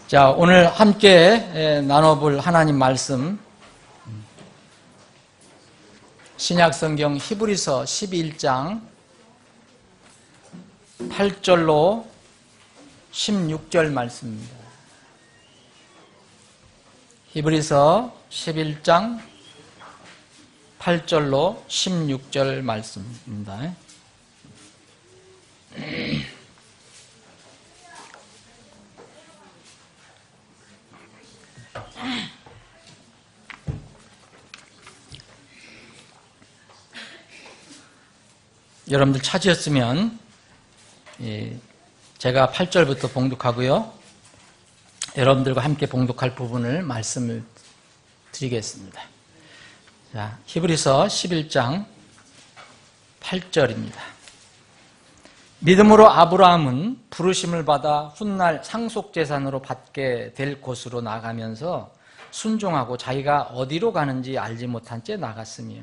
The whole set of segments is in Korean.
자, 오늘 함께 나눠볼 하나님 말씀, 신약성경 히브리서 11장 8절로 16절 말씀입니다. 히브리서 11장 8절로 16절 말씀입니다. 여러분들 찾으셨으면 제가 8절부터 봉독하고요. 여러분들과 함께 봉독할 부분을 말씀을 드리겠습니다. 자, 히브리서 11장 8절입니다. 믿음으로 아브라함은 부르심을 받아 훗날 상속재산으로 받게 될 곳으로 나가면서 순종하고 자기가 어디로 가는지 알지 못한 채 나갔으며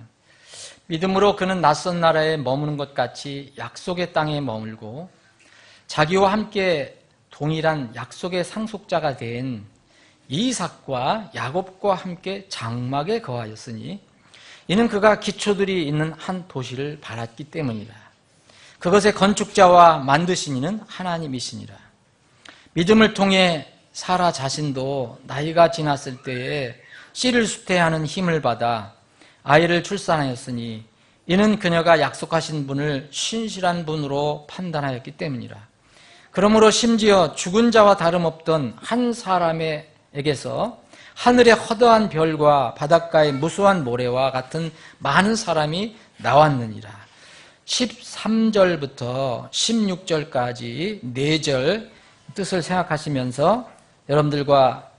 믿음으로 그는 낯선 나라에 머무는 것 같이 약속의 땅에 머물고 자기와 함께 동일한 약속의 상속자가 된 이삭과 야곱과 함께 장막에 거하였으니 이는 그가 기초들이 있는 한 도시를 바랐기 때문이라. 그것의 건축자와 만드신 이는 하나님이시니라. 믿음을 통해 사라 자신도 나이가 지났을 때에 씨를 수태하는 힘을 받아 아이를 출산하였으니 이는 그녀가 약속하신 분을 신실한 분으로 판단하였기 때문이라. 그러므로 심지어 죽은 자와 다름없던 한 사람에게서 하늘의 허다한 별과 바닷가의 무수한 모래와 같은 많은 사람이 나왔느니라. 13절부터 16절까지 4절 뜻을 생각하시면서 여러분들과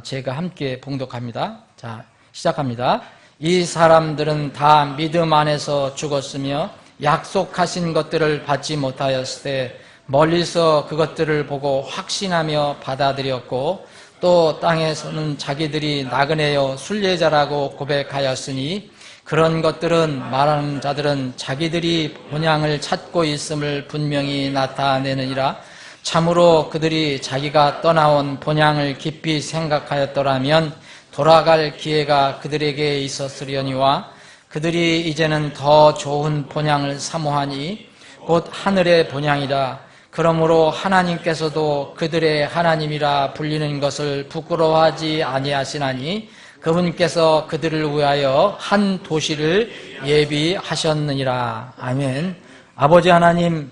제가 함께 봉독합니다. 자, 시작합니다. 이 사람들은 다 믿음 안에서 죽었으며 약속하신 것들을 받지 못하였을 때 멀리서 그것들을 보고 확신하며 받아들였고 또 땅에서는 자기들이 나그네여 순례자라고 고백하였으니 그런 것들은 말하는 자들은 자기들이 본향을 찾고 있음을 분명히 나타내느니라. 참으로 그들이 자기가 떠나온 본향을 깊이 생각하였더라면 돌아갈 기회가 그들에게 있었으려니와 그들이 이제는 더 좋은 본향을 사모하니 곧 하늘의 본향이라. 그러므로 하나님께서도 그들의 하나님이라 불리는 것을 부끄러워하지 아니하시나니 그분께서 그들을 위하여 한 도시를 예비하셨느니라. 아멘. 아버지 하나님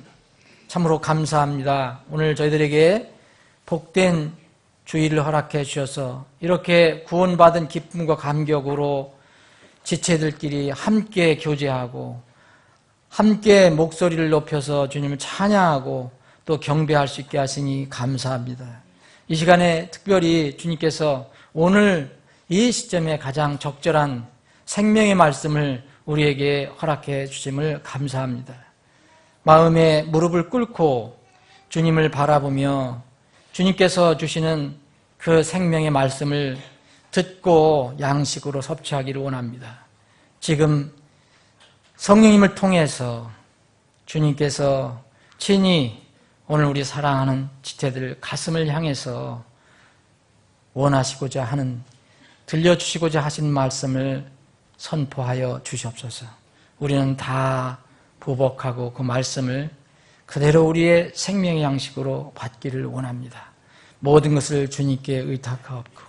참으로 감사합니다. 오늘 저희들에게 복된 주의를 허락해 주셔서 이렇게 구원받은 기쁨과 감격으로 지체들끼리 함께 교제하고 함께 목소리를 높여서 주님을 찬양하고 또 경배할 수 있게 하시니 감사합니다. 이 시간에 특별히 주님께서 오늘 이 시점에 가장 적절한 생명의 말씀을 우리에게 허락해 주심을 감사합니다. 마음에 무릎을 꿇고 주님을 바라보며 주님께서 주시는 그 생명의 말씀을 듣고 양식으로 섭취하기를 원합니다. 지금 성령님을 통해서 주님께서 친히 오늘 우리 사랑하는 지체들 가슴을 향해서 원하시고자 하는 들려주시고자 하신 말씀을 선포하여 주시옵소서. 우리는 다 보복하고 그 말씀을 그대로 우리의 생명의 양식으로 받기를 원합니다. 모든 것을 주님께 의탁하옵고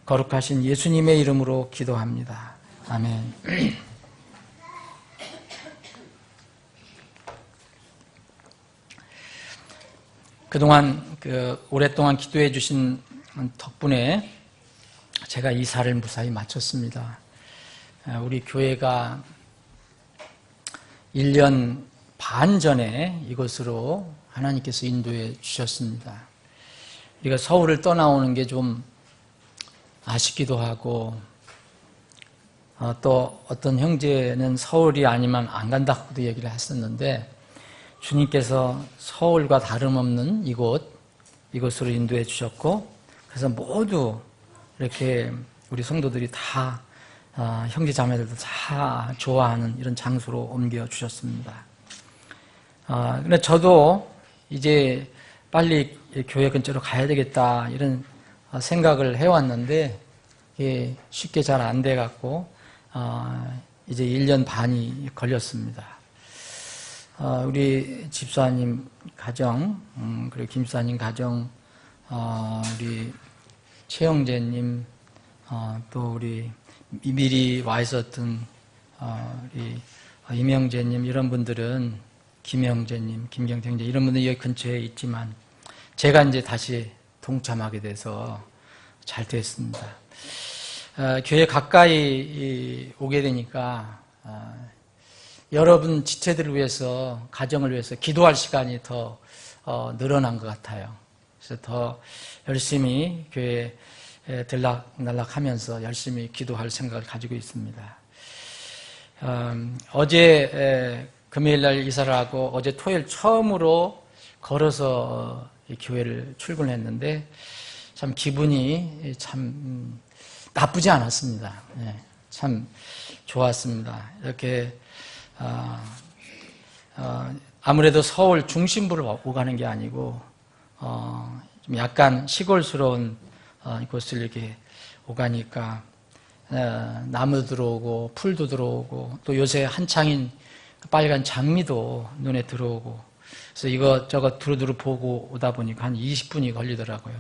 거룩하신 예수님의 이름으로 기도합니다. 아멘. 그동안 오랫동안 기도해 주신 덕분에 제가 이사를 무사히 마쳤습니다. 우리 교회가 1년 반 전에 이곳으로 하나님께서 인도해 주셨습니다. 우리가 서울을 떠나오는 게 좀 아쉽기도 하고 또 어떤 형제는 서울이 아니면 안 간다고도 얘기를 했었는데 주님께서 서울과 다름없는 이곳으로 인도해 주셨고 그래서 모두 이렇게 우리 성도들이 다 형제 자매들도 다 좋아하는 이런 장소로 옮겨 주셨습니다. 근데 저도 이제 빨리 교회 근처로 가야 되겠다 이런 생각을 해왔는데 이게 쉽게 잘 안 돼갖고 이제 1년 반이 걸렸습니다. 우리 집사님 가정, 그리고 김사님 가정, 우리 최영재님, 또 우리 미리 와 있었던 우리 임영재님, 이런 분들은, 김영재님, 김경태님, 이런 분들이 여기 근처에 있지만 제가 이제 다시 동참하게 돼서 잘 됐습니다. 교회 가까이 오게 되니까 여러분 지체들을 위해서, 가정을 위해서 기도할 시간이 더 늘어난 것 같아요. 그래서 더 열심히 교회에 들락날락하면서 열심히 기도할 생각을 가지고 있습니다. 어제 금요일 날 이사를 하고 어제 토요일 처음으로 걸어서 교회를 출근했는데 참 기분이 참 나쁘지 않았습니다. 참 좋았습니다. 이렇게 아무래도 서울 중심부를 오가는 게 아니고 좀 약간 시골스러운 곳을 이렇게 오가니까 나무도 들어오고 풀도 들어오고 또 요새 한창인 빨간 장미도 눈에 들어오고 그래서 이것저것 두루두루 보고 오다 보니까 한 20분이 걸리더라고요.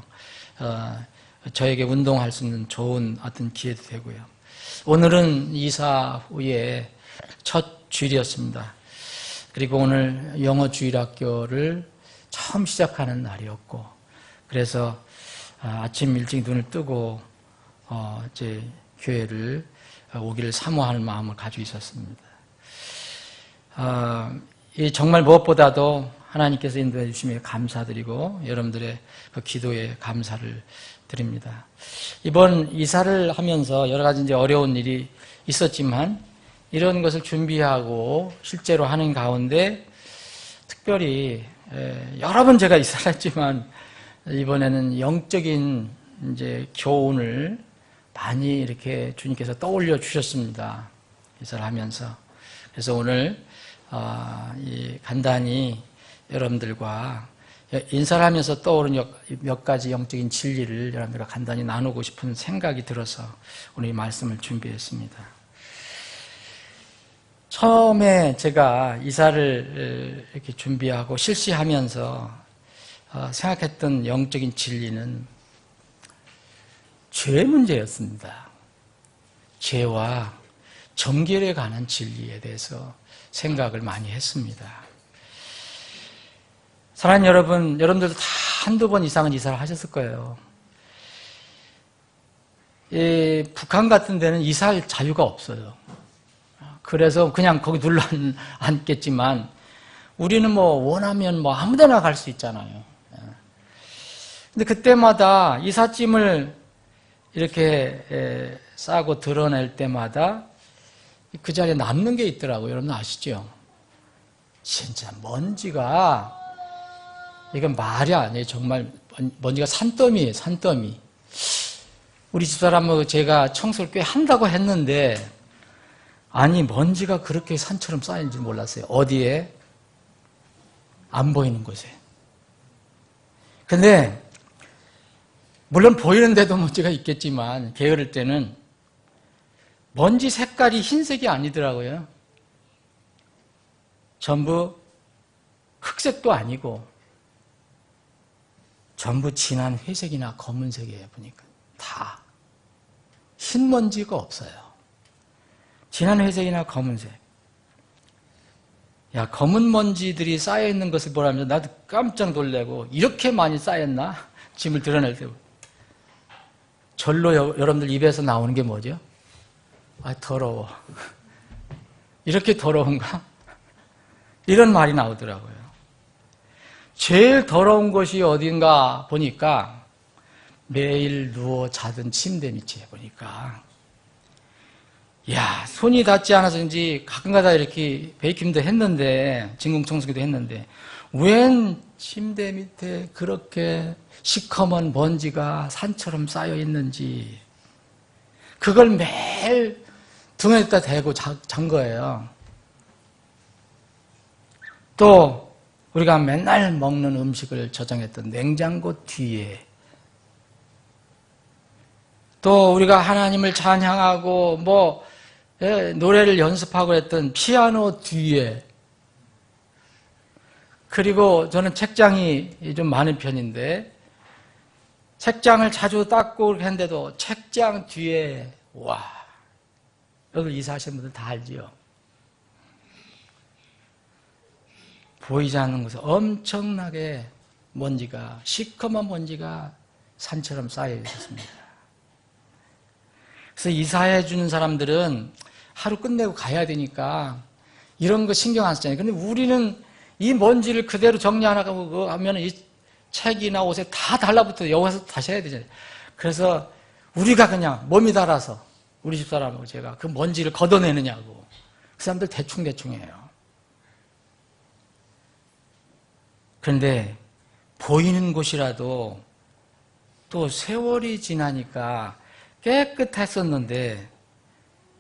저에게 운동할 수 있는 좋은 어떤 기회도 되고요. 오늘은 이사 후에 첫 주일이었습니다. 그리고 오늘 영어 주일학교를 처음 시작하는 날이었고 그래서 아침 일찍 눈을 뜨고 이제 교회를 오기를 사모하는 마음을 가지고 있었습니다. 정말 무엇보다도 하나님께서 인도해 주심에 감사드리고 여러분들의 그 기도에 감사를 드립니다. 이번 이사를 하면서 여러 가지 이제 어려운 일이 있었지만 이런 것을 준비하고 실제로 하는 가운데 특별히 여러 번 제가 이사를 했지만 이번에는 영적인 이제 교훈을 많이 이렇게 주님께서 떠올려 주셨습니다. 이사를 하면서. 그래서 오늘 간단히 여러분들과 인사를 하면서 떠오른 몇 가지 영적인 진리를 여러분들과 간단히 나누고 싶은 생각이 들어서 오늘 이 말씀을 준비했습니다. 처음에 제가 이사를 이렇게 준비하고 실시하면서 생각했던 영적인 진리는 죄 문제였습니다. 죄와 정결에 관한 진리에 대해서 생각을 많이 했습니다. 사랑하는 여러분, 여러분들도 다 한두 번 이상은 이사를 하셨을 거예요. 북한 같은 데는 이사할 자유가 없어요. 그래서 그냥 거기 눌러 앉겠지만 우리는 뭐 원하면 뭐 아무 데나 갈 수 있잖아요. 근데 그때마다 이삿짐을 이렇게 싸고 드러낼 때마다 그 자리에 남는 게 있더라고요. 여러분 아시죠? 진짜 먼지가 이건 말이 아니에요. 정말 먼지가 산더미예요. 산더미. 우리 집사람하고 제가 청소를 꽤 한다고 했는데 아니 먼지가 그렇게 산처럼 쌓이는지 몰랐어요. 어디에? 안 보이는 곳에. 근데 물론 보이는 데도 먼지가 있겠지만 게으를 때는 먼지 색깔이 흰색이 아니더라고요. 전부 흑색도 아니고 전부 진한 회색이나 검은색이에요. 보니까 다 흰 먼지가 없어요. 진한 회색이나 검은색. 야, 검은 먼지들이 쌓여있는 것을 보라면서 나도 깜짝 놀래고 이렇게 많이 쌓였나? 짐을 드러낼 때 절로 여러분들 입에서 나오는 게 뭐죠? 아, 더러워. 이렇게 더러운가? 이런 말이 나오더라고요. 제일 더러운 곳이 어딘가 보니까 매일 누워 자던 침대 밑에 보니까 야, 손이 닿지 않아서인지 가끔가다 이렇게 베이킹도 했는데 진공청소기도 했는데 웬 침대 밑에 그렇게 시커먼 먼지가 산처럼 쌓여 있는지 그걸 매일 등에다 대고 잔 거예요. 또 우리가 맨날 먹는 음식을 저장했던 냉장고 뒤에 또 우리가 하나님을 찬양하고 노래를 연습하고 했던 피아노 뒤에, 그리고 저는 책장이 좀 많은 편인데 책장을 자주 닦고 그렇게 했는데도 책장 뒤에, 와, 여기 이사하시는 분들 다 알지요? 보이지 않는 곳에 엄청나게 먼지가, 시커먼 먼지가 산처럼 쌓여 있었습니다. 그래서 이사해 주는 사람들은 하루 끝내고 가야 되니까 이런 거 신경 안 쓰잖아요. 근데 우리는 이 먼지를 그대로 정리 안 하고 하면 이 책이나 옷에 다 달라붙어 여기서 다시 해야 되잖아요. 그래서 우리가 그냥 몸이 달아서 우리 집사람하고 제가 그 먼지를 걷어내느냐고. 그 사람들 대충 해요. 그런데 보이는 곳이라도 또 세월이 지나니까 깨끗했었는데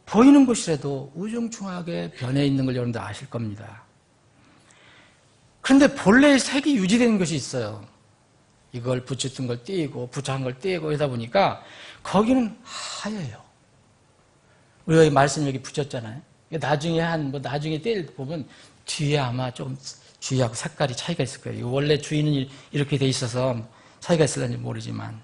보이는 곳이라도 우중충하게 변해 있는 걸 여러분들 아실 겁니다. 그런데 본래의 색이 유지되는 것이 있어요. 이걸 붙였던 걸 띄고 부착한 걸 띄고 이러다 보니까 거기는 하얘요. 우리가 이 말씀 여기 붙였잖아요. 나중에 나중에 떼일 보면 뒤에 아마 조금 주위하고 색깔이 차이가 있을 거예요. 원래 주위는 이렇게 돼 있어서 차이가 있을는지 모르지만,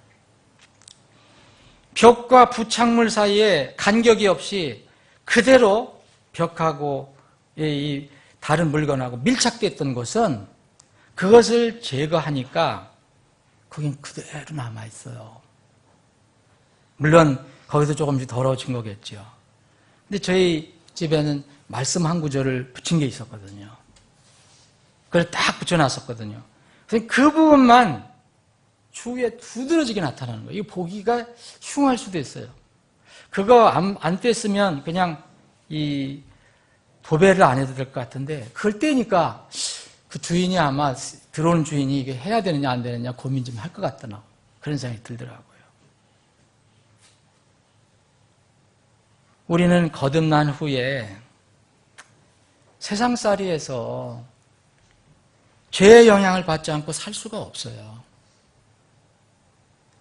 벽과 부착물 사이에 간격이 없이 그대로 벽하고 이 다른 물건하고 밀착됐던 곳은 그것을 제거하니까 거긴 그대로 남아있어요. 물론 거기서 조금씩 더러워진 거겠죠. 근데 저희 집에는 말씀 한 구절을 붙인 게 있었거든요. 그걸 딱 붙여놨었거든요. 그래서 그 부분만 추후에 두드러지게 나타나는 거예요. 이거 보기가 흉할 수도 있어요. 그거 안 뗐으면 그냥 이 도배를 안 해도 될 것 같은데, 그걸 떼니까 그 주인이 아마 들어오는 주인이 이게 해야 되느냐 안 되느냐 고민 좀 할 것 같더라고요. 그런 생각이 들더라고요. 우리는 거듭난 후에 세상살이에서 죄의 영향을 받지 않고 살 수가 없어요.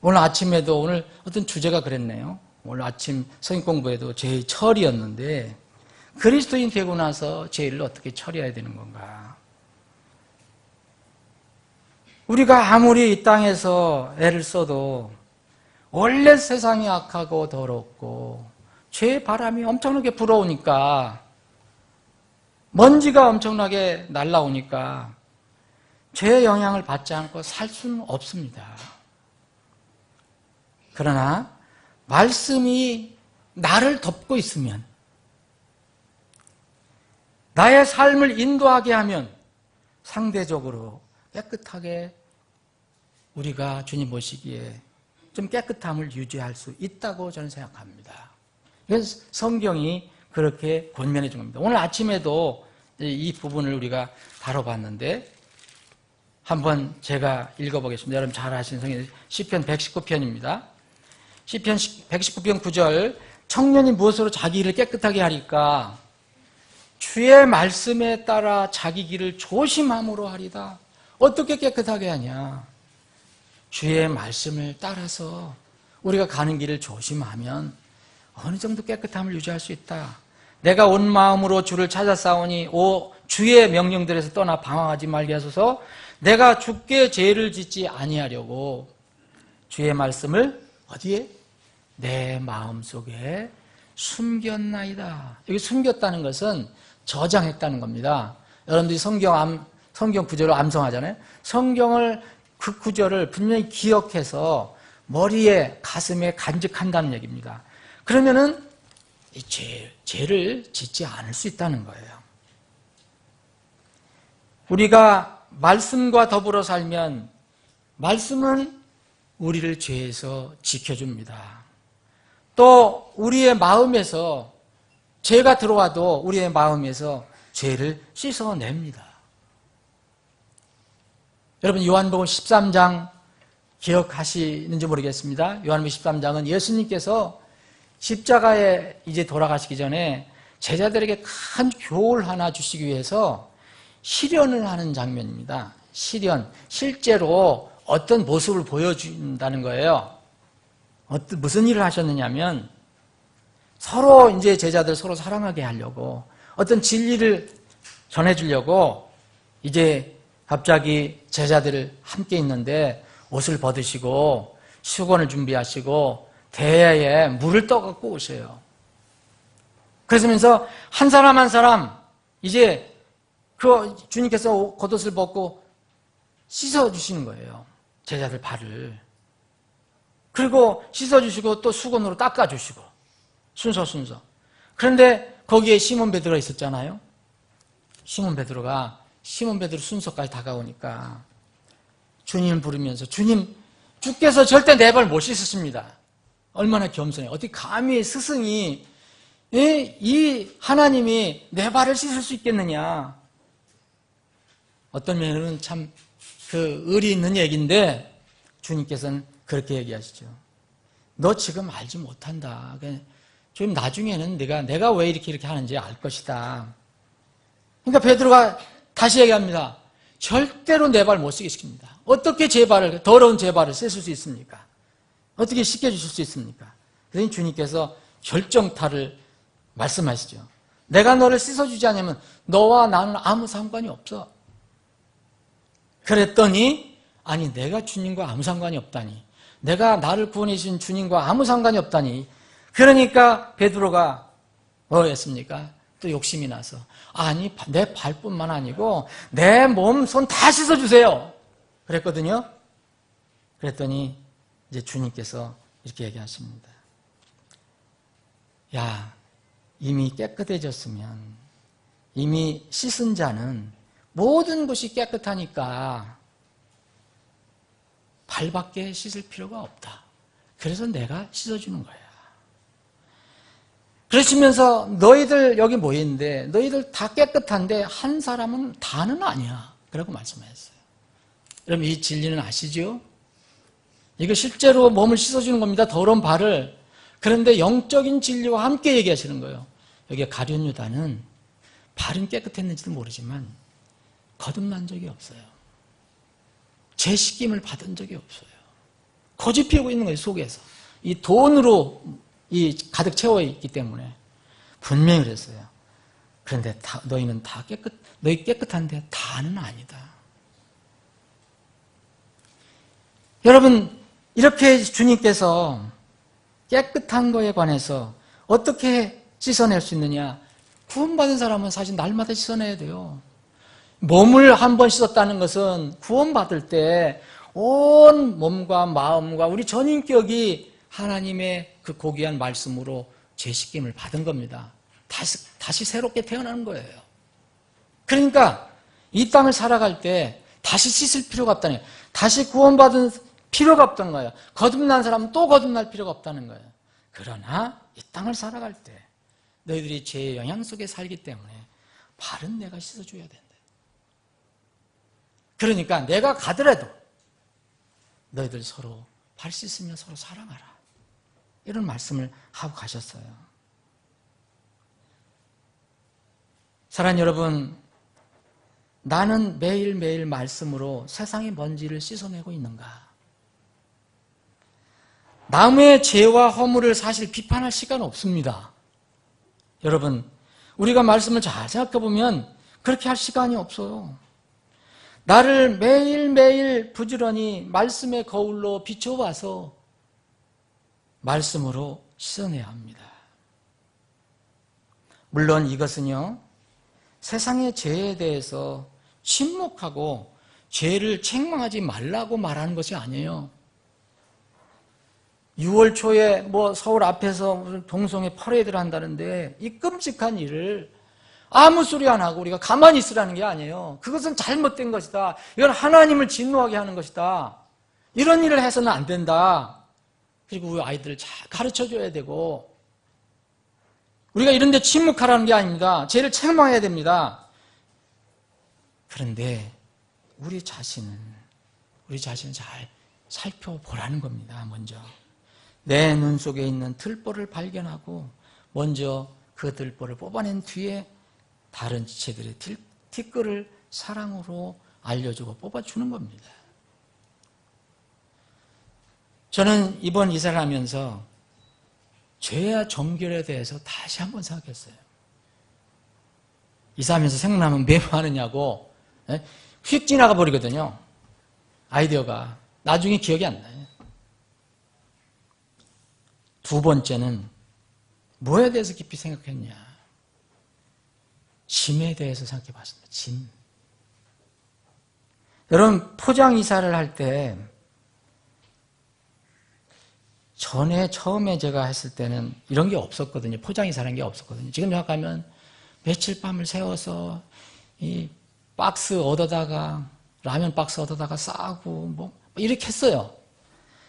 오늘 아침에도 오늘 어떤 주제가 그랬네요. 오늘 아침 성경 공부에도 죄의 처리였는데, 그리스도인 되고 나서 죄를 어떻게 처리해야 되는 건가? 우리가 아무리 이 땅에서 애를 써도 원래 세상이 악하고 더럽고 죄의 바람이 엄청나게 불어오니까, 먼지가 엄청나게 날라오니까 죄의 영향을 받지 않고 살 수는 없습니다. 그러나 말씀이 나를 덮고 있으면, 나의 삶을 인도하게 하면 상대적으로 깨끗하게 우리가 주님 보시기에 좀 깨끗함을 유지할 수 있다고 저는 생각합니다. 그래서 성경이 그렇게 권면해 준 겁니다. 오늘 아침에도 이 부분을 우리가 다뤄봤는데, 한번 제가 읽어보겠습니다. 여러분 잘 아시는 성경 시편 119편입니다. 시편 119편 9절, 청년이 무엇으로 자기 길을 깨끗하게 하리까? 주의 말씀에 따라 자기 길을 조심함으로 하리다. 어떻게 깨끗하게 하냐? 주의 말씀을 따라서 우리가 가는 길을 조심하면 어느 정도 깨끗함을 유지할 수 있다. 내가 온 마음으로 주를 찾아싸우니 오 주의 명령들에서 떠나 방황하지 말게 하소서. 내가 주께 죄를 짓지 아니하려고 주의 말씀을 어디에? 내 마음속에 숨겼나이다. 여기 숨겼다는 것은 저장했다는 겁니다. 여러분들이 성경 구절을 암송하잖아요. 성경을 그 구절을 분명히 기억해서 머리에 가슴에 간직한다는 얘기입니다. 그러면은 이 죄를 짓지 않을 수 있다는 거예요. 우리가 말씀과 더불어 살면 말씀은 우리를 죄에서 지켜줍니다. 또 우리의 마음에서 죄가 들어와도 우리의 마음에서 죄를 씻어냅니다. 여러분 요한복음 13장 기억하시는지 모르겠습니다. 요한복음 13장은 예수님께서 십자가에 이제 돌아가시기 전에 제자들에게 큰 교훈을 하나 주시기 위해서 시련을 하는 장면입니다. 시련, 실제로 어떤 모습을 보여준다는 거예요. 무슨 일을 하셨느냐면 서로 이제 제자들 서로 사랑하게 하려고 어떤 진리를 전해주려고 이제 갑자기 제자들 함께 있는데 옷을 벗으시고 수건을 준비하시고 대야에 물을 떠갖고 오세요. 그러면서 한 사람 한 사람 이제 그 주님께서 겉옷을 벗고 씻어주시는 거예요. 제자들 발을. 그리고 씻어주시고 또 수건으로 닦아주시고 순서. 그런데 거기에 시몬 베드로가 있었잖아요. 시몬 베드로 순서까지 다가오니까 주님을 부르면서 주님, 주께서 절대 내 발 못 씻으십니다. 얼마나 겸손해요. 어떻게 감히 스승이 이 하나님이 내 발을 씻을 수 있겠느냐. 어떤 면에는 참 그 의리 있는 얘기인데 주님께서는 그렇게 얘기하시죠. 너 지금 알지 못한다. 좀 나중에는 내가 왜 이렇게 하는지 알 것이다. 그러니까 베드로가 다시 얘기합니다. 절대로 내 발 못 씻게 시킵니다. 어떻게 더러운 제 발을 씻을 수 있습니까? 어떻게 씻겨주실 수 있습니까? 그러니 주님께서 결정타를 말씀하시죠. 내가 너를 씻어주지 않으면 너와 나는 아무 상관이 없어. 그랬더니 아니 내가 주님과 아무 상관이 없다니, 내가 나를 구원해 주신 주님과 아무 상관이 없다니. 그러니까 베드로가 뭐였습니까? 또 욕심이 나서 아니 내 발뿐만 아니고 내 몸, 손 다 씻어주세요 그랬거든요. 그랬더니 이제 주님께서 이렇게 얘기하십니다. 야, 이미 깨끗해졌으면, 이미 씻은 자는 모든 것이 깨끗하니까 발밖에 씻을 필요가 없다. 그래서 내가 씻어주는 거야. 그러시면서 너희들 여기 모여있는데 너희들 다 깨끗한데 한 사람은 다는 아니야. 그라고 말씀하셨어요. 여러분 이 진리는 아시죠? 이거 실제로 몸을 씻어주는 겁니다. 더러운 발을. 그런데 영적인 진리와 함께 얘기하시는 거예요. 여기 가룟 유다는 발은 깨끗했는지도 모르지만 거듭난 적이 없어요. 재씻김을 받은 적이 없어요. 고집 피우고 있는 거예요, 속에서. 이 돈으로 가득 채워 있기 때문에. 분명히 그랬어요. 그런데 너희는 다 너희 깨끗한데 다는 아니다. 여러분, 이렇게 주님께서 깨끗한 거에 관해서 어떻게 씻어낼 수 있느냐? 구원받은 사람은 사실 날마다 씻어내야 돼요. 몸을 한 번 씻었다는 것은 구원받을 때 온 몸과 마음과 우리 전인격이 하나님의 그 고귀한 말씀으로 재씻김을 받은 겁니다. 다시 새롭게 태어나는 거예요. 그러니까 이 땅을 살아갈 때 다시 씻을 필요가 없다는 거예요. 다시 구원받은 필요가 없다는 거예요. 거듭난 사람은 또 거듭날 필요가 없다는 거예요. 그러나 이 땅을 살아갈 때 너희들이 죄의 영향 속에 살기 때문에 발은 내가 씻어줘야 된다. 그러니까 내가 가더라도 너희들 서로 발 씻으며 서로 사랑하라. 이런 말씀을 하고 가셨어요. 사랑하는 여러분, 나는 매일매일 말씀으로 세상의 먼지를 씻어내고 있는가? 남의 죄와 허물을 사실 비판할 시간 없습니다. 여러분, 우리가 말씀을 잘 생각해보면 그렇게 할 시간이 없어요. 나를 매일매일 부지런히 말씀의 거울로 비춰와서 말씀으로 씻어내야 합니다. 물론 이것은요, 세상의 죄에 대해서 침묵하고 죄를 책망하지 말라고 말하는 것이 아니에요. 6월 초에 서울 앞에서 무슨 동성애 퍼레이드를 한다는데 이 끔찍한 일을 아무 소리 안 하고 우리가 가만히 있으라는 게 아니에요. 그것은 잘못된 것이다. 이건 하나님을 진노하게 하는 것이다. 이런 일을 해서는 안 된다. 그리고 우리 아이들을 잘 가르쳐줘야 되고, 우리가 이런 데 침묵하라는 게 아닙니다. 죄를 책망해야 됩니다. 그런데 우리 자신을 잘 살펴보라는 겁니다. 먼저 내 눈 속에 있는 들보를 발견하고 먼저 그 들보를 뽑아낸 뒤에 다른 지체들의 티끌을 사랑으로 알려주고 뽑아주는 겁니다. 저는 이번 이사를 하면서 죄와 정결에 대해서 다시 한번 생각했어요. 이사하면서 생각나면 왜 하느냐고 휙 지나가 버리거든요. 아이디어가. 나중에 기억이 안 나요. 두 번째는 뭐에 대해서 깊이 생각했냐. 짐에 대해서 생각해 봤습니다. 짐. 여러분, 포장 이사를 할 때 전에 처음에 제가 했을 때는 이런 게 없었거든요. 포장 이사라는 게 없었거든요. 지금 생각하면 며칠 밤을 새워서 이 박스 얻어다가 라면 박스 얻어다가 싸고 뭐 이렇게 했어요.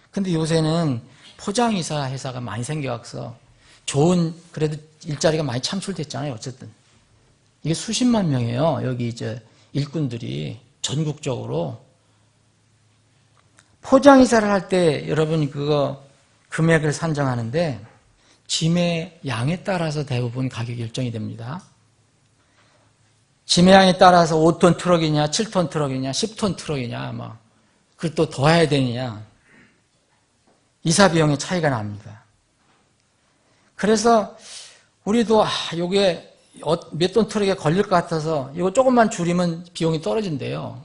근데 요새는 포장 이사 회사가 많이 생겨서 좋은 그래도 일자리가 많이 창출됐잖아요. 어쨌든 이게 수십만 명이에요. 여기 이제 일꾼들이 전국적으로 포장 이사를 할 때 여러분 그거 금액을 산정하는데 짐의 양에 따라서 대부분 가격이 결정이 됩니다. 짐의 양에 따라서 5톤 트럭이냐, 7톤 트럭이냐, 10톤 트럭이냐, 뭐 그걸 또 더 해야 되느냐, 이사 비용의 차이가 납니다. 그래서 우리도 요게 몇 톤 트럭에 걸릴 것 같아서 이거 조금만 줄이면 비용이 떨어진대요.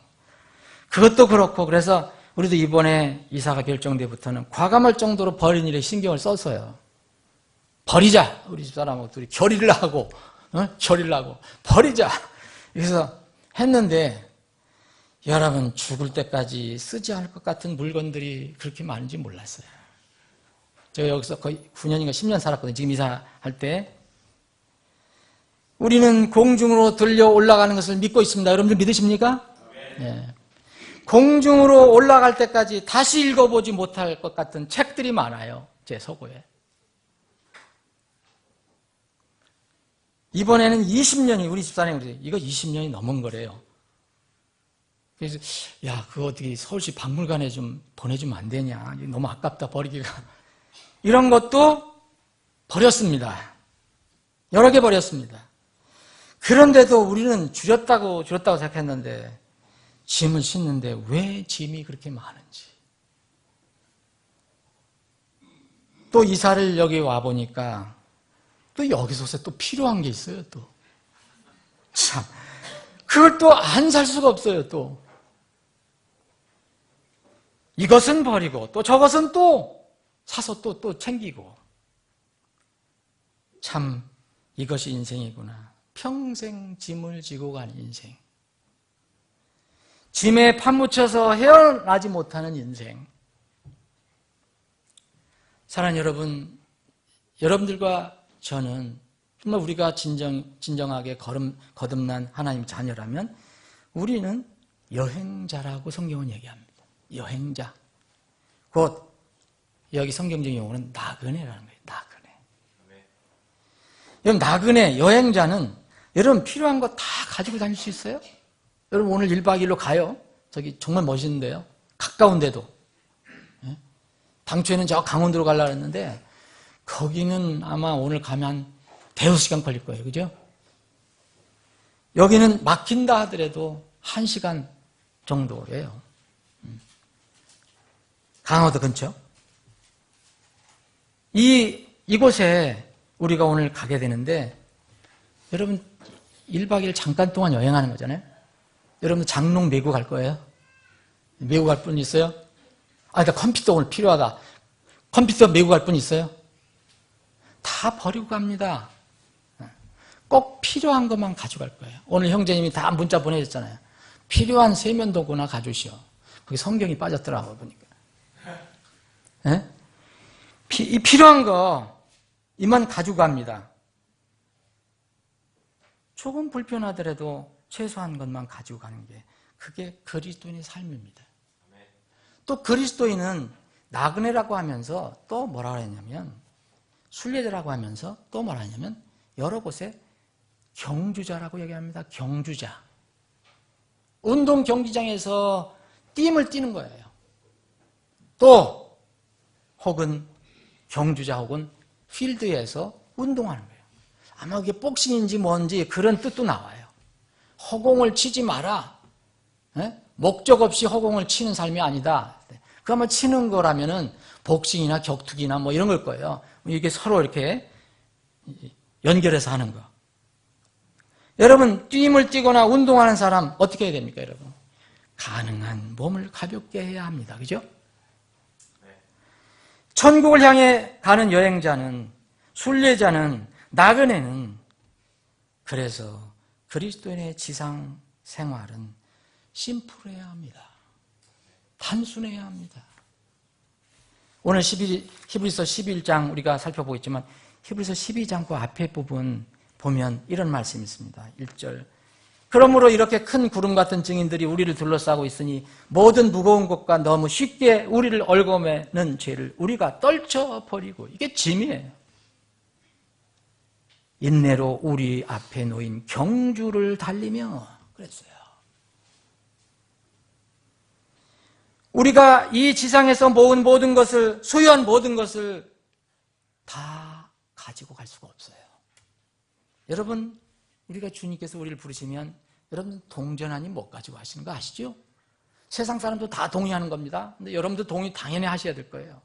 그것도 그렇고 그래서 우리도 이번에 이사가 결정돼부터는 과감할 정도로 버린 일에 신경을 썼어요. 버리자. 우리 집사람하고 둘이 결의를 하고 버리자. 그래서 했는데 여러분 죽을 때까지 쓰지 않을 것 같은 물건들이 그렇게 많은지 몰랐어요. 제가 여기서 거의 9년인가 10년 살았거든요. 지금 이사할 때. 우리는 공중으로 들려 올라가는 것을 믿고 있습니다. 여러분들 믿으십니까? 네. 공중으로 올라갈 때까지 다시 읽어보지 못할 것 같은 책들이 많아요. 제 서고에. 이번에는 20년이 우리 집사람이 이거 20년이 넘은 거래요. 그래서 야 그거 어떻게 서울시 박물관에 좀 보내주면 안 되냐. 너무 아깝다 버리기가. 이런 것도 버렸습니다. 여러 개 버렸습니다. 그런데도 우리는 줄였다고 생각했는데 짐을 싣는데 왜 짐이 그렇게 많은지. 또 이사를 여기 와보니까 또 여기서 또 필요한 게 있어요, 또. 참. 그걸 또 안 살 수가 없어요, 또. 이것은 버리고, 또 저것은 또 사서 또 챙기고. 참, 이것이 인생이구나. 평생 짐을 지고 간 인생. 짐에 파묻혀서 헤어나지 못하는 인생. 사랑하는 여러분, 여러분들과 저는 정말 우리가 진정하게 거듭난 하나님 자녀라면 우리는 여행자라고 성경은 얘기합니다. 여행자. 곧 여기 성경적인 용어는 나그네라는 거예요. 나그네. 여러분 나그네, 여행자는 여러분 필요한 거 다 가지고 다닐 수 있어요? 여러분 오늘 1박 2일로 가요. 저기 정말 멋있는데요. 가까운데도. 당초에는 저 강원도로 가려고 했는데 거기는 아마 오늘 가면 대여섯 시간 걸릴 거예요. 그죠? 여기는 막힌다 하더라도 1시간 정도예요. 강화도 근처. 이곳에 우리가 오늘 가게 되는데 여러분 1박 2일 잠깐 동안 여행하는 거잖아요. 여러분 장롱 메고 갈 거예요? 메고 갈 분 있어요? 그러니까 컴퓨터 오늘 필요하다. 컴퓨터 메고 갈 분 있어요? 다 버리고 갑니다. 꼭 필요한 것만 가져갈 거예요. 오늘 형제님이 다 문자 보내줬잖아요. 필요한 세면도구나 가져오시오. 거기 성경이 빠졌더라고요, 보니까. 이 필요한 거, 이만 가지고 갑니다. 조금 불편하더라도 최소한 것만 가지고 가는 게, 그게 그리스도인의 삶입니다. 또 그리스도인은 나그네라고 하면서 또 뭐라고 했냐면, 순례자라고 하면서 또 뭐라 하냐면, 여러 곳에 경주자라고 얘기합니다. 경주자. 운동 경기장에서 띠임을 뛰는 거예요. 또 혹은 경주자 혹은 필드에서 운동하는 거예요. 아마 그게 복싱인지 뭔지 그런 뜻도 나와요. 허공을 치지 마라. 목적 없이 허공을 치는 삶이 아니다. 그 아마 치는 거라면은 복싱이나 격투기나 뭐 이런 걸 거예요. 이게 서로 이렇게 연결해서 하는 거. 여러분, 뛰임을 뛰거나 운동하는 사람 어떻게 해야 됩니까, 여러분? 가능한 몸을 가볍게 해야 합니다. 그죠? 천국을 향해 가는 여행자는, 순례자는, 나그네는 그래서 그리스도인의 지상 생활은 심플해야 합니다. 단순해야 합니다. 오늘 히브리서 11장 우리가 살펴보고 있지만 히브리서 12장 그 앞에 부분 보면 이런 말씀이 있습니다. 1절. 그러므로 이렇게 큰 구름 같은 증인들이 우리를 둘러싸고 있으니 모든 무거운 것과 너무 쉽게 우리를 얽어매는 죄를 우리가 떨쳐버리고, 이게 짐이에요. 인내로 우리 앞에 놓인 경주를 달리며 그랬어요. 우리가 이 지상에서 모은 모든 것을, 소유한 모든 것을 다 가지고 갈 수가 없어요. 여러분, 우리가 주님께서 우리를 부르시면 여러분 동전 아니 못 가지고 하시는 거 아시죠? 세상 사람도 다 동의하는 겁니다. 근데 여러분도 동의 당연히 하셔야 될 거예요.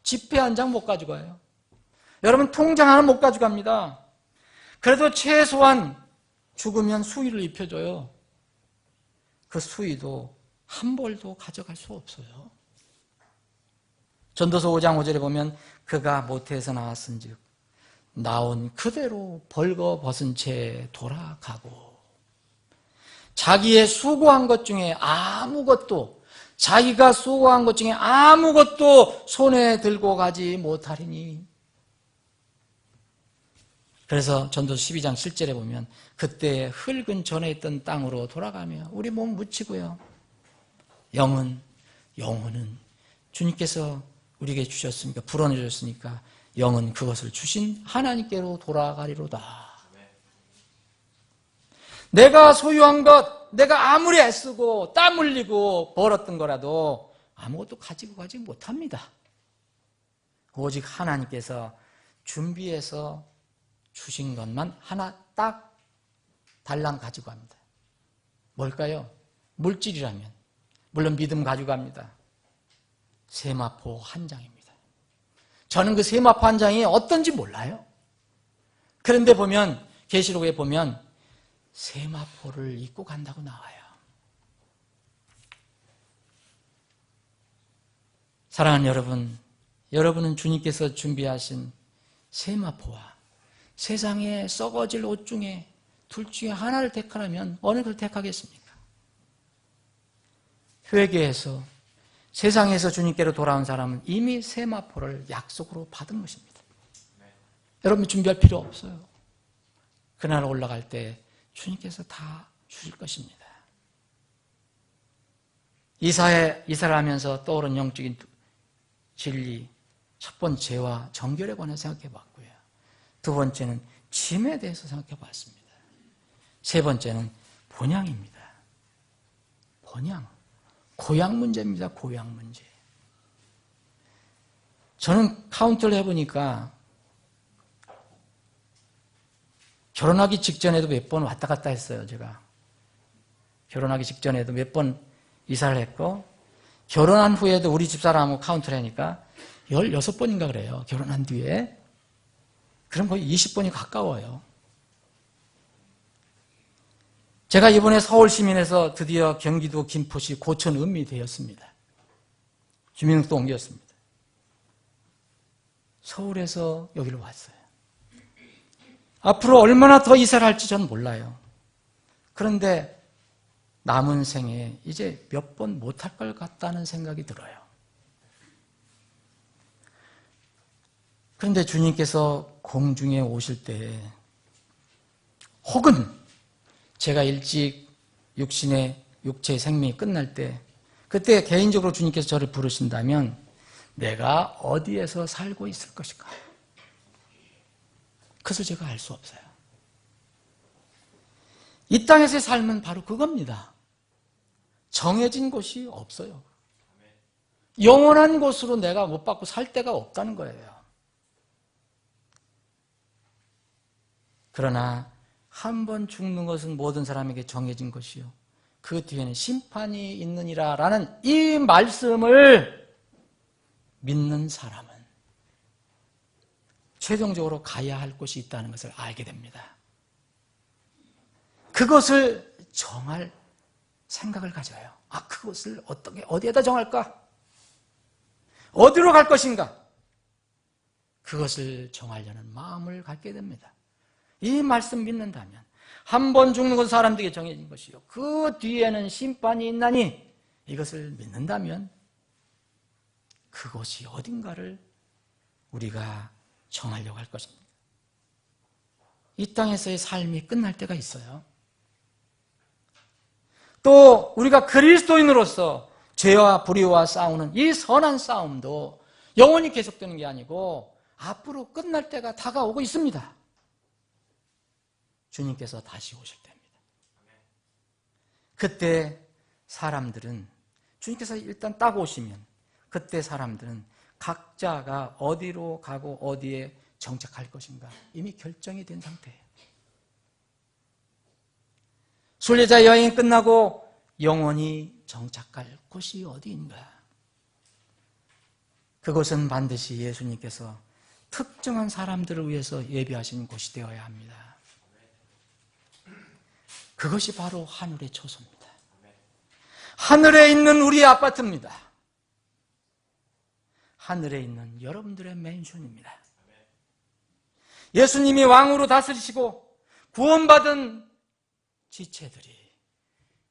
지폐 한 장 못 가져가요. 여러분 통장 하나 못 가져갑니다. 그래도 최소한 죽으면 수의를 입혀줘요. 그 수의도 한 벌도 가져갈 수 없어요. 전도서 5장 5절에 보면 그가 모태에서 나왔은즉 나온 그대로 벌거벗은 채 돌아가고, 자기의 수고한 것 중에 아무것도, 자기가 수고한 것 중에 아무것도 손에 들고 가지 못하리니. 그래서 전도서 12장 7절에 보면 그때 흙은 전에 있던 땅으로 돌아가며 우리 몸 묻히고요, 영혼은 주님께서 우리에게 주셨으니까, 불어내줬으니까 영은 그것을 주신 하나님께로 돌아가리로다. 내가 소유한 것, 내가 아무리 애쓰고 땀 흘리고 벌었던 거라도 아무것도 가지고 가지 못합니다. 오직 하나님께서 준비해서 주신 것만 하나 딱 달랑 가지고 갑니다. 뭘까요? 물질이라면 물론 믿음 가지고 갑니다. 세마포 한 장입니다. 저는 그 세마포 한 장이 어떤지 몰라요. 그런데 보면 계시록에 보면 세마포를 입고 간다고 나와요. 사랑하는 여러분, 여러분은 주님께서 준비하신 세마포와 세상에 썩어질 옷 중에 둘 중에 하나를 택하라면 어느 걸 택하겠습니까? 회개해서 세상에서 주님께로 돌아온 사람은 이미 세마포를 약속으로 받은 것입니다. 여러분 준비할 필요 없어요. 그날 올라갈 때 주님께서 다 주실 것입니다. 이사를 하면서 떠오른 영적인 진리, 첫 번째와 정결에 관해 생각해 봤고요. 두 번째는 짐에 대해서 생각해 봤습니다. 세 번째는 본향입니다. 본향. 고향 문제입니다. 고향 문제. 저는 카운트를 해보니까 결혼하기 직전에도 몇 번 왔다 갔다 했어요. 제가 결혼하기 직전에도 몇 번 이사를 했고, 결혼한 후에도 우리 집사람하고 카운트를 하니까 16번인가 그래요. 결혼한 뒤에. 그럼 거의 20번이 가까워요. 제가 이번에 서울시민에서 드디어 경기도 김포시 고천 읍이 되었습니다. 주민등록도 옮겼습니다. 서울에서 여기로 왔어요. 앞으로 얼마나 더 이사를 할지 저는 몰라요. 그런데 남은 생에 이제 몇 번 못할 것 같다는 생각이 들어요. 그런데 주님께서 공중에 오실 때, 혹은 제가 일찍 육체의 생명이 끝날 때, 그때 개인적으로 주님께서 저를 부르신다면 내가 어디에서 살고 있을 것인가? 그것을 제가 알 수 없어요. 이 땅에서의 삶은 바로 그겁니다. 정해진 곳이 없어요. 영원한 곳으로 내가 못 받고 살 데가 없다는 거예요. 그러나 한 번 죽는 것은 모든 사람에게 정해진 것이요, 그 뒤에는 심판이 있느니라 라는 이 말씀을 믿는 사람은 최종적으로 가야 할 곳이 있다는 것을 알게 됩니다. 그것을 정할 생각을 가져요. 그것을 어디에다 정할까? 어디로 갈 것인가? 그것을 정하려는 마음을 갖게 됩니다. 이 말씀 믿는다면 한 번 죽는 것은 사람들에게 정해진 것이요 그 뒤에는 심판이 있나니 이것을 믿는다면 그것이 어딘가를 우리가 정하려고 할 것입니다. 이 땅에서의 삶이 끝날 때가 있어요. 또 우리가 그리스도인으로서 죄와 불의와 싸우는 이 선한 싸움도 영원히 계속되는 게 아니고 앞으로 끝날 때가 다가오고 있습니다. 주님께서 다시 오실 때입니다. 그때 사람들은 주님께서 일단 딱 오시면 그때 사람들은 각자가 어디로 가고 어디에 정착할 것인가 이미 결정이 된 상태예요. 순례자 여행이 끝나고 영원히 정착할 곳이 어디인가? 그곳은 반드시 예수님께서 특정한 사람들을 위해서 예비하신 곳이 되어야 합니다. 그것이 바로 하늘의 초소입니다. 하늘에 있는 우리의 아파트입니다. 하늘에 있는 여러분들의 맨션입니다. 예수님이 왕으로 다스리시고 구원받은 지체들이,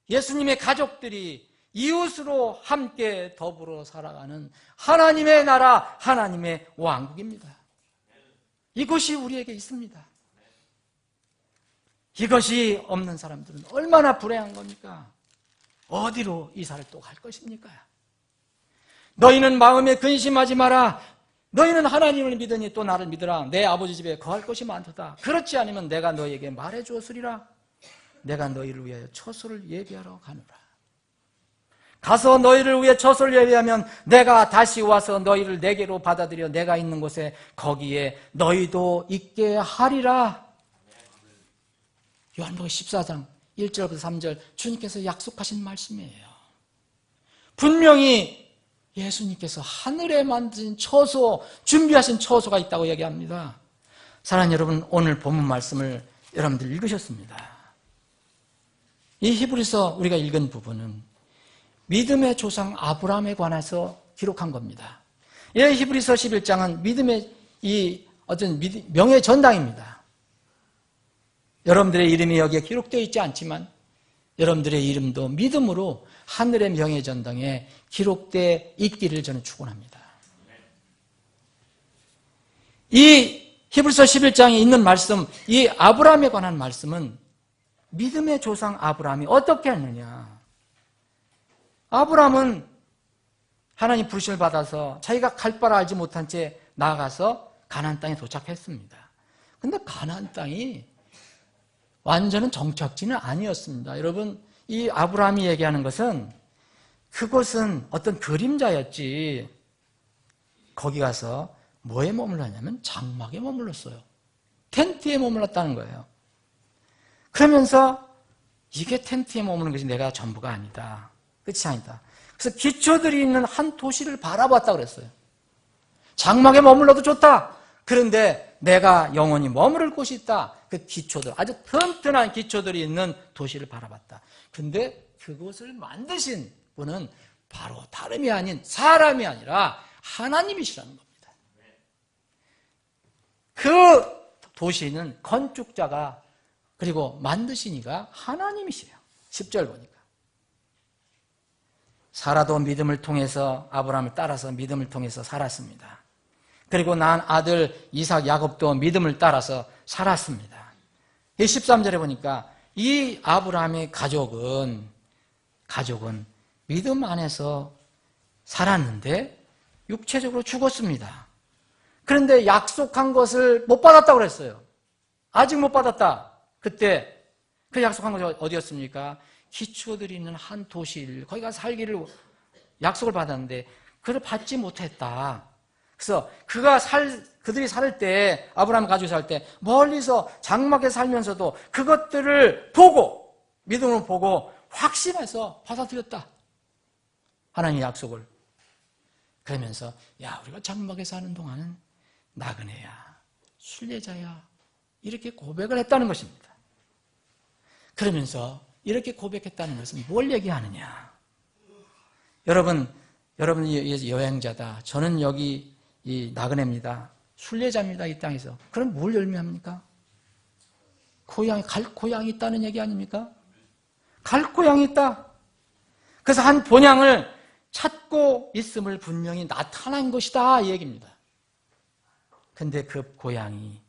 예수님의 가족들이 이웃으로 함께 더불어 살아가는 하나님의 나라, 하나님의 왕국입니다. 이것이 우리에게 있습니다. 이것이 없는 사람들은 얼마나 불행한 겁니까? 어디로 이사를 또 갈 것입니까? 너희는 마음에 근심하지 마라. 너희는 하나님을 믿으니 또 나를 믿으라. 내 아버지 집에 거할 것이 많도다. 그렇지 않으면 내가 너희에게 말해 주었으리라. 내가 너희를 위하여 처소를 예비하러 가노라. 가서 너희를 위해 처소를 예비하면 내가 다시 와서 너희를 내게로 받아들여 내가 있는 곳에 거기에 너희도 있게 하리라. 요한복음 14장 1절부터 3절 주님께서 약속하신 말씀이에요. 분명히 예수님께서 하늘에 만든 처소, 준비하신 처소가 있다고 얘기합니다. 사랑하는 여러분, 오늘 본문 말씀을 여러분들 읽으셨습니다. 이 히브리서 우리가 읽은 부분은 믿음의 조상 아브라함에 관해서 기록한 겁니다. 이 히브리서 11장은 믿음의 이 어떤 명예 전당입니다. 여러분들의 이름이 여기에 기록되어 있지 않지만 여러분들의 이름도 믿음으로 하늘의 명예 전당에 기록되어 있기를 저는 축원합니다. 이 히브리서 11장에 있는 말씀, 이 아브라함에 관한 말씀은 믿음의 조상 아브라함이 어떻게 했느냐. 아브라함은 하나님 부르심을 받아서 자기가 갈 바를 알지 못한 채 나아가서 가나안 땅에 도착했습니다. 근데 가나안 땅이 완전한 정착지는 아니었습니다. 여러분, 이 아브라함이 얘기하는 것은 그것은 어떤 그림자였지, 거기 가서 뭐에 머물렀냐면 장막에 머물렀어요. 텐트에 머물렀다는 거예요. 그러면서 이게 텐트에 머무는 것이 내가 전부가 아니다. 끝이 아니다. 그래서 기초들이 있는 한 도시를 바라봤다고 그랬어요. 장막에 머물러도 좋다. 그런데 내가 영원히 머무를 곳이 있다. 그 기초들, 아주 튼튼한 기초들이 있는 도시를 바라봤다. 근데 그곳을 만드신 분은 바로 다름이 아닌 사람이 아니라 하나님이시라는 겁니다. 그 도시는 건축자가 그리고 만드신 이가 하나님이세요. 10절 보니까. 사라도 믿음을 통해서 아브라함을 따라서 믿음을 통해서 살았습니다. 그리고 낳은 아들 이삭 야곱도 믿음을 따라서 살았습니다. 13절에 보니까 이 아브라함의 가족은 믿음 안에서 살았는데 육체적으로 죽었습니다. 그런데 약속한 것을 못 받았다고 그랬어요. 아직 못 받았다. 그때 그 약속한 것이 어디였습니까? 기초들이 있는 한 도시를, 거기 가서 살기를 약속을 받았는데 그걸 받지 못했다. 그래서 그들이 살 때, 아브라함 가족이 살 때 멀리서 장막에 살면서도 그것들을 보고, 믿음으로 보고 확신해서 받아들였다. 하나님의 약속을. 그러면서 야, 우리가 장막에 사는 동안은 나그네야, 순례자야, 이렇게 고백을 했다는 것입니다. 그러면서 이렇게 고백했다는 것은 뭘 얘기하느냐? 여러분이 여행자다. 저는 여기 이 나그네입니다. 순례자입니다. 이 땅에서. 그럼 뭘 의미합니까? 갈 고향이 있다는 얘기 아닙니까? 갈 고향이 있다. 그래서 한 본향을 찾고 있음을 분명히 나타난 것이다. 이 얘기입니다. 근데 그 고향이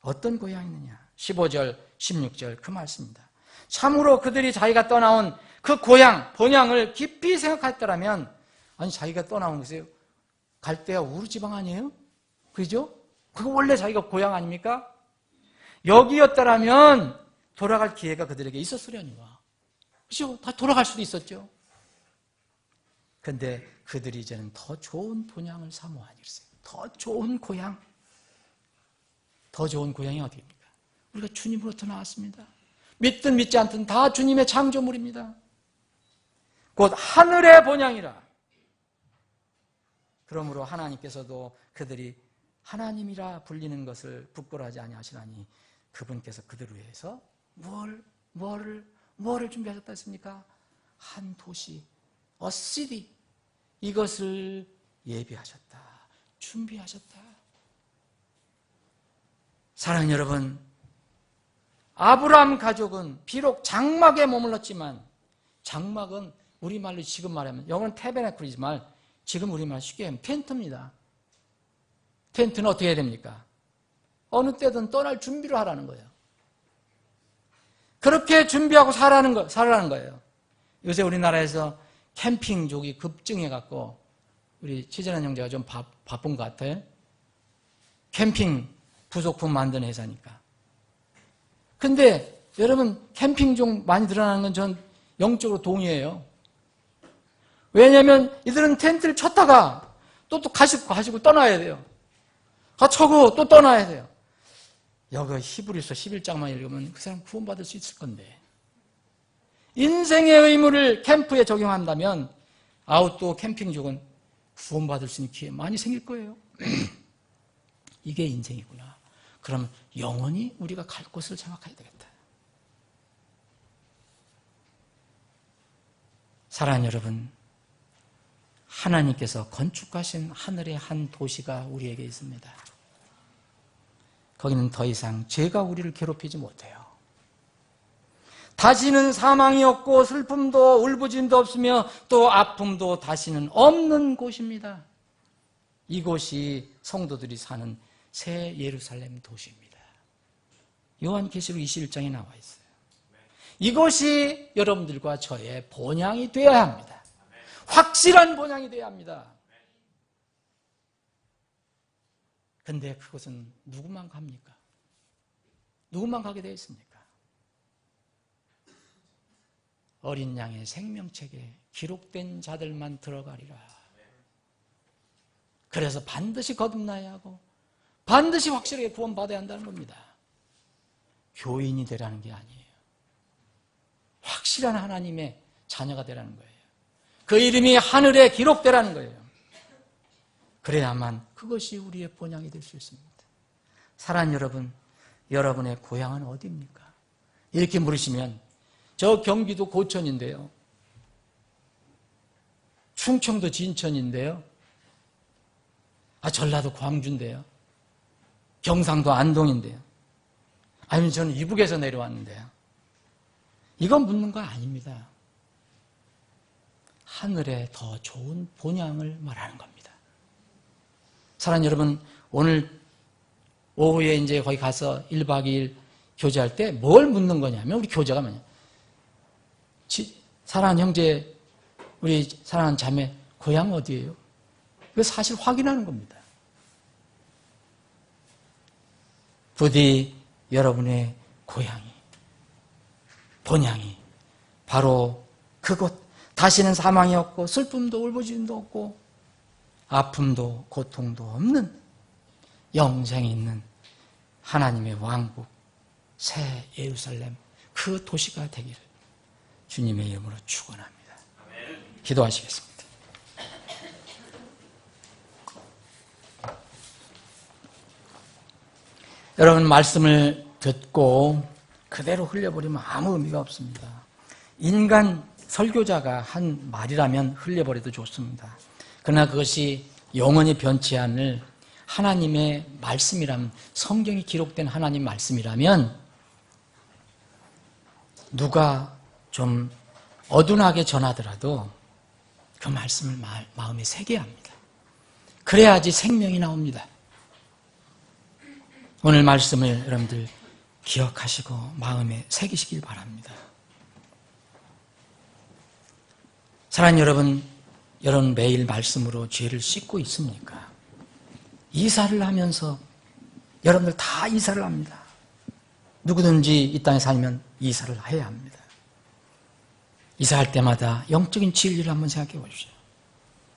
어떤 고향이느냐? 15절, 16절 그 말씀입니다. 참으로 그들이 자기가 떠나온 그 고향, 본향을 깊이 생각했더라면, 아니 자기가 떠나온 것이 갈대아 우르 지방 아니에요? 그죠? 그거 원래 자기가 고향 아닙니까? 여기였더라면 돌아갈 기회가 그들에게 있었으려니와. 그죠? 다 돌아갈 수도 있었죠. 근데 그들이 이제는 더 좋은 본향을 사모하니 그랬어요. 더 좋은 고향. 더 좋은 고향이 어디입니까? 우리가 주님으로부터 나왔습니다. 믿든 믿지 않든 다 주님의 창조물입니다. 곧 하늘의 본향이라. 그러므로 하나님께서도 그들이 하나님이라 불리는 것을 부끄러워하지 아니하시나니 그분께서 그들을 위해서 뭐를 준비하셨다 했습니까? 한 도시, a city, 이것을 예비하셨다, 준비하셨다. 사랑하는 여러분, 아브라함 가족은 비록 장막에 머물렀지만, 장막은 우리말로 지금 말하면, 영어는 태베나클이지만 지금 우리말 쉽게 하면 텐트입니다. 텐트는 어떻게 해야 됩니까? 어느 때든 떠날 준비를 하라는 거예요. 그렇게 준비하고 살아라는 거예요. 요새 우리나라에서 캠핑족이 급증해갖고 우리 최전환 형제가 좀 바쁜 것 같아요. 캠핑 부속품 만드는 회사니까. 근데 여러분 캠핑족 많이 늘어나는 건 전 영적으로 동의해요. 왜냐하면 이들은 텐트를 쳤다가 또 가시고 떠나야 돼요. 쳐고 또 떠나야 돼요. 여기 히브리서 11장만 읽으면 그 사람 구원받을 수 있을 건데. 인생의 의무를 캠프에 적용한다면 아웃도어 캠핑족은 구원받을 수 있는 기회 많이 생길 거예요. 이게 인생이구나. 그럼 영원히 우리가 갈 곳을 생각해야 되겠다. 사랑하는 여러분, 하나님께서 건축하신 하늘의 한 도시가 우리에게 있습니다. 거기는 더 이상 죄가 우리를 괴롭히지 못해요. 다시는 사망이 없고 슬픔도 울부짖음도 없으며 또 아픔도 다시는 없는 곳입니다. 이곳이 성도들이 사는 새 예루살렘 도시입니다. 요한계시록 21장에 나와 있어요. 이것이 여러분들과 저의 본향이 되어야 합니다. 확실한 본향이 되어야 합니다. 근데 그것은 누구만 갑니까? 누구만 가게 되어 있습니까? 어린 양의 생명책에 기록된 자들만 들어가리라. 그래서 반드시 거듭나야 하고 반드시 확실하게 구원받아야 한다는 겁니다. 교인이 되라는 게 아니에요. 확실한 하나님의 자녀가 되라는 거예요. 그 이름이 하늘에 기록되라는 거예요. 그래야만 그것이 우리의 본향이 될 수 있습니다. 사랑하는 여러분, 여러분의 고향은 어디입니까? 이렇게 물으시면 저 경기도 고천인데요. 충청도 진천인데요. 전라도 광주인데요. 경상도 안동인데요. 아니면 저는 이북에서 내려왔는데요. 이건 묻는 거 아닙니다. 하늘에 더 좋은 본향을 말하는 겁니다. 사랑하는 여러분, 오늘 오후에 이제 거기 가서 1박 2일 교제할 때 뭘 묻는 거냐면, 우리 교제가 뭐냐. 사랑하는 형제, 우리 사랑하는 자매, 고향 어디예요? 이거 사실 확인하는 겁니다. 부디 여러분의 고향이, 본향이 바로 그곳, 다시는 사망이 없고 슬픔도 울부짖음도 없고 아픔도 고통도 없는 영생이 있는 하나님의 왕국 새 예루살렘, 그 도시가 되기를 주님의 이름으로 축원합니다. 기도하시겠습니다. 여러분, 말씀을 듣고 그대로 흘려버리면 아무 의미가 없습니다. 인간 설교자가 한 말이라면 흘려버려도 좋습니다. 그러나 그것이 영원히 변치 않을 하나님의 말씀이라면, 성경이 기록된 하나님 말씀이라면 누가 좀 어둔하게 전하더라도 그 말씀을 마음에 새겨야 합니다. 그래야지 생명이 나옵니다. 오늘 말씀을 여러분들 기억하시고 마음에 새기시길 바랍니다. 사랑하는 여러분, 여러분 매일 말씀으로 죄를 씻고 있습니까? 이사를 하면서 여러분들 다 이사를 합니다. 누구든지 이 땅에 살면 이사를 해야 합니다. 이사할 때마다 영적인 진리를 한번 생각해 보십시오.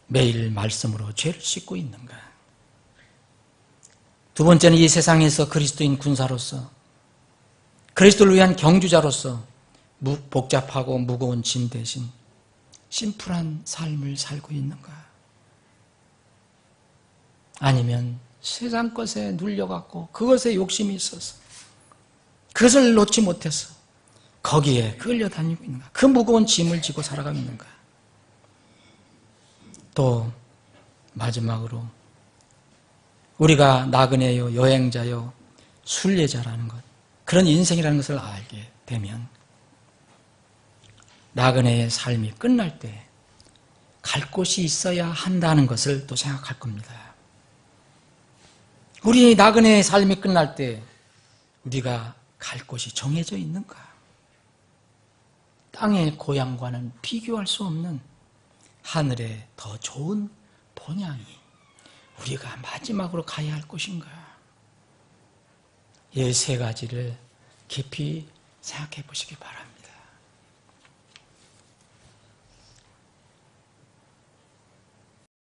매일 말씀으로 죄를 씻고 있는가? 두 번째는 이 세상에서 그리스도인 군사로서, 그리스도를 위한 경주자로서 복잡하고 무거운 짐 대신 심플한 삶을 살고 있는가? 아니면 세상 것에 눌려갖고 그것에 욕심이 있어서 그것을 놓지 못해서 거기에 끌려다니고 있는가? 그 무거운 짐을 지고 살아가고 있는가? 또 마지막으로 우리가 나그네요, 여행자요, 순례자라는 것, 그런 인생이라는 것을 알게 되면 나그네의 삶이 끝날 때 갈 곳이 있어야 한다는 것을 또 생각할 겁니다. 우리 나그네의 삶이 끝날 때 우리가 갈 곳이 정해져 있는가? 땅의 고향과는 비교할 수 없는 하늘의 더 좋은 본향이 우리가 마지막으로 가야 할 곳인가? 이 세 가지를 깊이 생각해 보시기 바랍니다.